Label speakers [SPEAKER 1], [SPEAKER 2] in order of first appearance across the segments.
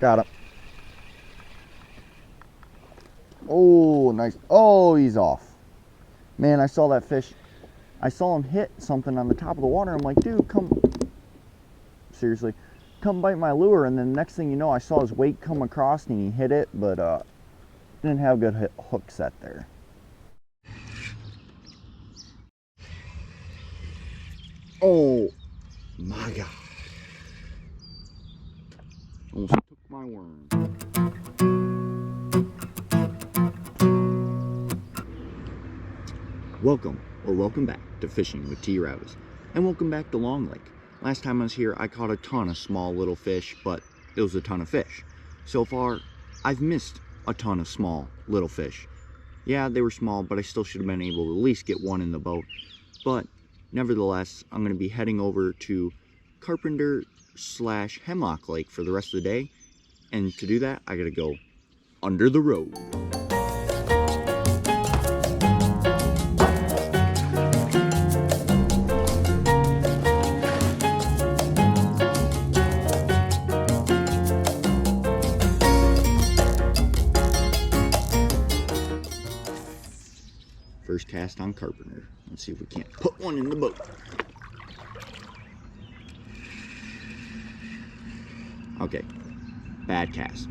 [SPEAKER 1] Got him. Oh, nice. Oh, he's off. Man, I saw that fish. I saw him hit something on the top of the water. I'm like, dude, come. Seriously. Come bite my lure. And then next thing you know, I saw his weight come across and he hit it, but didn't have a good hook set there. Oh my God. Almost took my worm. Welcome back to Fishing with T-ravis. And welcome back to Long Lake. Last time I was here, I caught a ton of small little fish, but it was a ton of fish. So far, I've missed a ton of small little fish. Yeah, they were small, but I still should have been able to at least get one in the boat. But nevertheless, I'm going to be heading over to Carpenter / Hemlock Lake for the rest of the day. And to do that, I got to go under the road. First cast on Carpenter. Let's see if we can't put one in the boat. Okay, bad cast.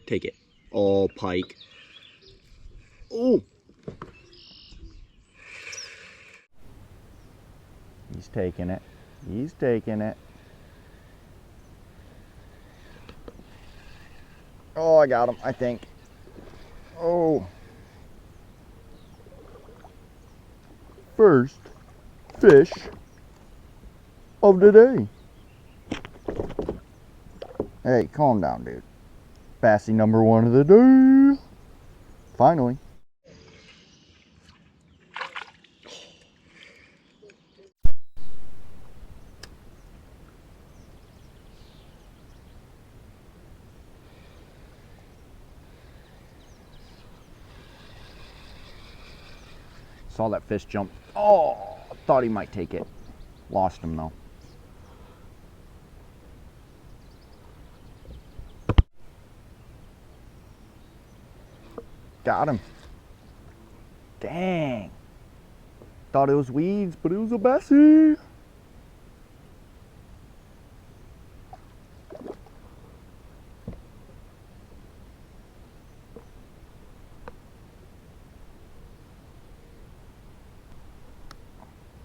[SPEAKER 1] Take it. All pike. Oh! He's taking it. He's taking it. Oh, I got him, I think. Oh. First fish of the day. Hey, calm down, dude. Bassy number 1 of the day. Finally. Saw that fish jump. Oh, thought he might take it. Lost him though. Got him. Dang. Thought it was weeds, but it was a bassy.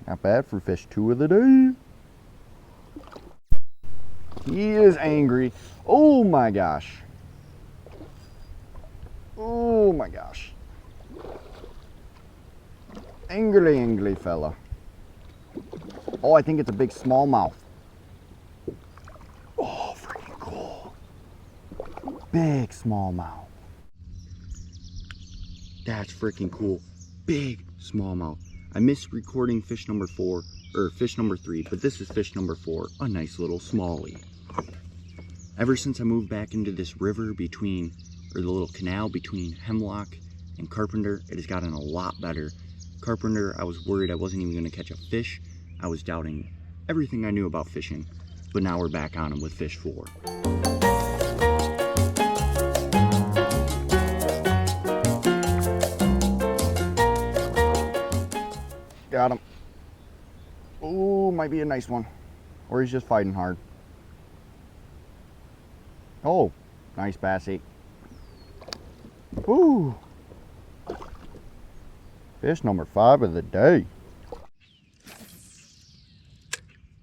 [SPEAKER 1] Not bad for fish 2 of the day. He is angry. Oh my gosh. Oh my gosh. Angry fella. Oh, I think it's a big smallmouth. Oh, freaking cool. Big smallmouth. That's freaking cool. Big smallmouth. I missed recording fish number 4, or fish number 3, but this is fish number 4, a nice little smallie. Ever since I moved back into this river between, or the little canal between Hemlock and Carpenter, it has gotten a lot better. Carpenter, I was worried I wasn't even going to catch a fish. I was doubting everything I knew about fishing, but now we're back on them with fish 4. Got him. Oh, might be a nice one. Or he's just fighting hard. Oh, nice bassy. Ooh. Fish number 5 of the day.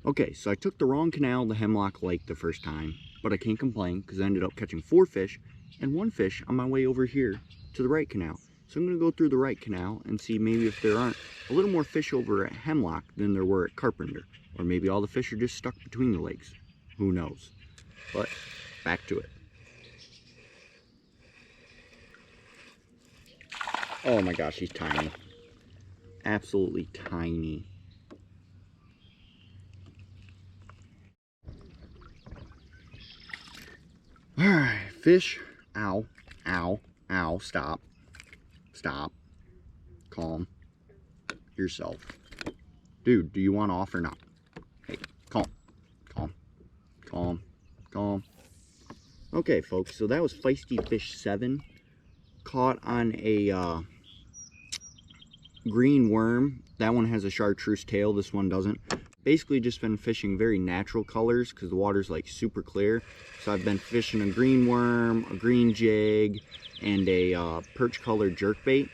[SPEAKER 1] Okay, so I took the wrong canal to Hemlock Lake the first time, but I can't complain because I ended up catching 4 fish and 1 fish on my way over here to the right canal. So I'm going to go through the right canal and see maybe if there aren't a little more fish over at Hemlock than there were at Carpenter. Or maybe all the fish are just stuck between the lakes. Who knows? But back to it. Oh my gosh, he's tiny. Absolutely tiny. Alright. fish, ow, ow, ow, stop, stop, calm yourself. Dude, do you want off or not? Hey, calm, calm, calm, calm. Okay, folks, so that was Feisty Fish 7. Caught on a green worm. That one has a chartreuse tail, this one doesn't. Basically just been fishing very natural colors because the water's like super clear. So I've been fishing a green worm, a green jig, and a perch colored jerkbait,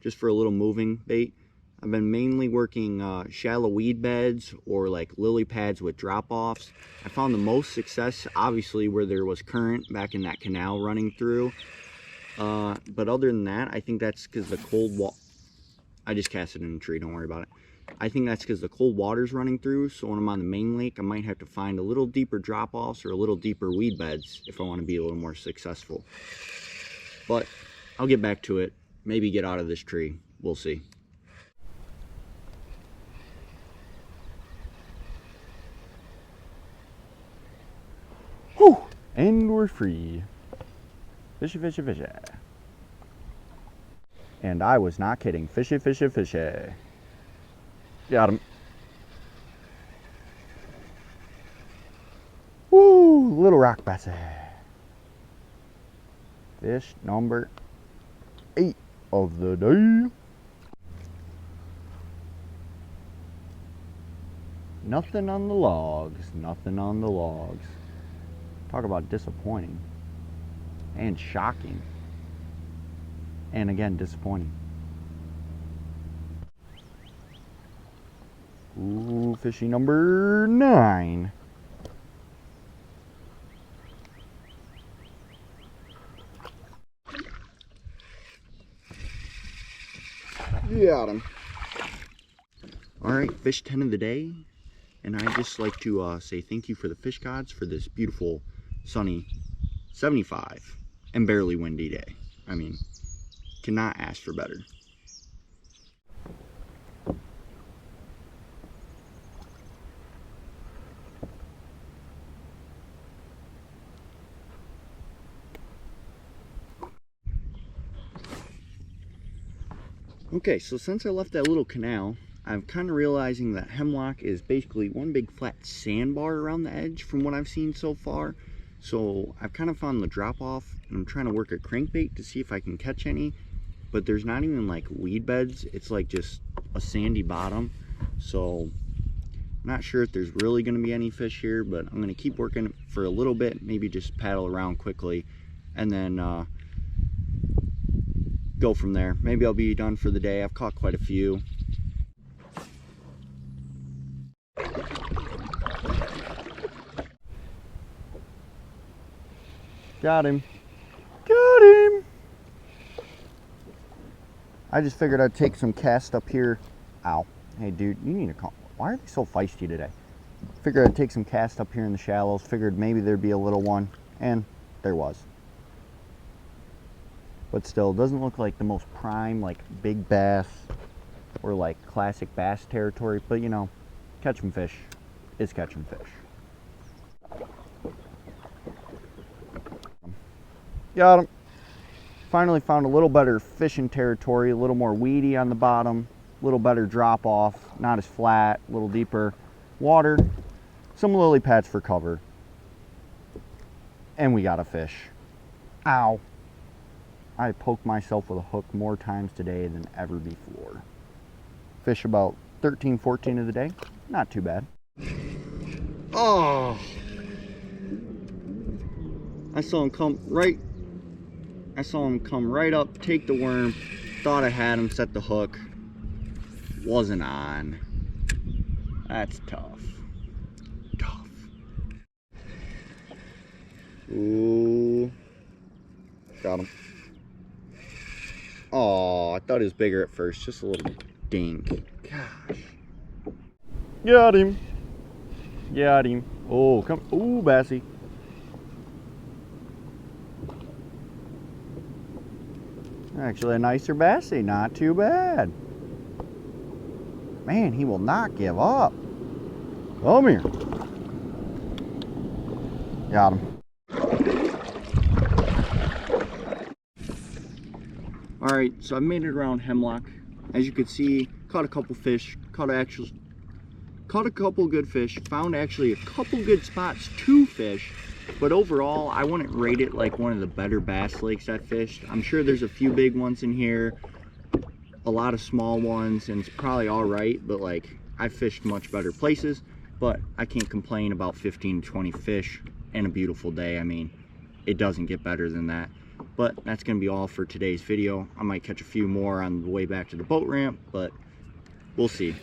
[SPEAKER 1] just for a little moving bait. I've been mainly working shallow weed beds or like lily pads with drop-offs. I found the most success obviously where there was current back in that canal running through. But other than that, I think that's because the cold water, I just cast it in a tree, don't worry about it. I think that's because the cold water's running through, so when I'm on the main lake, I might have to find a little deeper drop-offs or a little deeper weed beds if I want to be a little more successful. But I'll get back to it, maybe get out of this tree, we'll see. Whew! And we're free. Fishy, fishy, fishy. And I was not kidding. Fishy, fishy, fishy. Got him. Woo! Little rock bass. Fish number 8 of the day. Nothing on the logs. Nothing on the logs. Talk about disappointing. And shocking. And again, disappointing. Ooh, fishy number 9. Got him. Alright, fish 10 of the day. And I'd just like to say thank you for the fish gods for this beautiful, sunny 75 and barely windy day. I mean, cannot ask for better. Okay, so since I left that little canal, I'm kind of realizing that Hemlock is basically one big flat sandbar around the edge from what I've seen so far. So I've kind of found the drop off and I'm trying to work a crankbait to see if I can catch any, but there's not even like weed beds. It's like just a sandy bottom. So I'm not sure if there's really going to be any fish here, but I'm going to keep working for a little bit, maybe just paddle around quickly and then go from there. Maybe I'll be done for the day. I've caught quite a few. Got him. Got him. I just figured I'd take some cast up here. Ow. Hey dude, you need to calm. Why are they so feisty today? Figured I'd take some cast up here in the shallows. Figured maybe there'd be a little one. And there was. But still, doesn't look like the most prime, like big bass or like classic bass territory. But you know, catching fish is catching fish. Got him. Finally found a little better fishing territory, a little more weedy on the bottom, a little better drop off, not as flat, a little deeper water, some lily pads for cover. And we got a fish. Ow. I poked myself with a hook more times today than ever before. Fish about 13, 14 of the day. Not too bad. Oh. I saw him come right up, take the worm, thought I had him, set the hook, wasn't on. That's tough. Tough. Ooh. Got him. Oh, I thought he was bigger at first, just a little dink. Gosh. Got him. Got him. Oh, come. Ooh, Bassy. Actually a nicer Bassy, not too bad. Man, he will not give up. Come here. Got him. Alright, so I've made it around Hemlock. As you can see, caught a couple fish, caught a couple good fish, found actually a couple good spots to fish, but overall I wouldn't rate it like one of the better bass lakes I fished. I'm sure there's a few big ones in here, a lot of small ones, and it's probably alright, but like I fished much better places, but I can't complain about 15 to 20 fish and a beautiful day. I mean, it doesn't get better than that. But that's going to be all for today's video. I might catch a few more on the way back to the boat ramp, but we'll see.